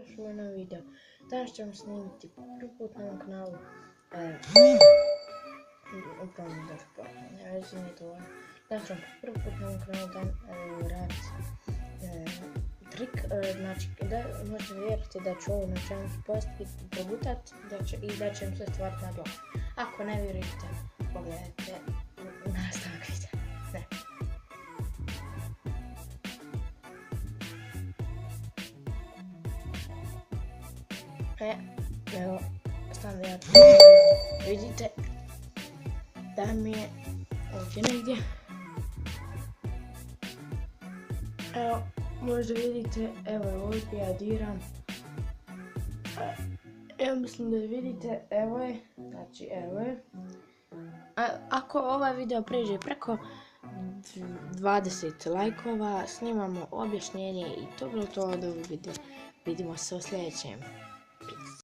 dobrodošli u novi video. Danas ćemo snimiti prvi put na ovom kanalu. Upravo mi došlo plakno, ne vezi nije to. Danas ćemo prvi put na ovom kanalu raditi trik. Znači, možete vjeriti da ću ovo na čemu postaviti, progutati i da će im sve stvariti na glavu. Ako ne vjerujete, pogledajte nastavak videa. Evo, standardno vidite da mi je ovdje negdje. Evo, možda vidite, evo je ovdje, ja diram. Evo, mislim da vidite, evo je, znači evo je. Ako ovaj video pređe preko 20 lajkova, snimamo objašnjenje i to bilo to od ovog videa. Vidimo se u sljedećem.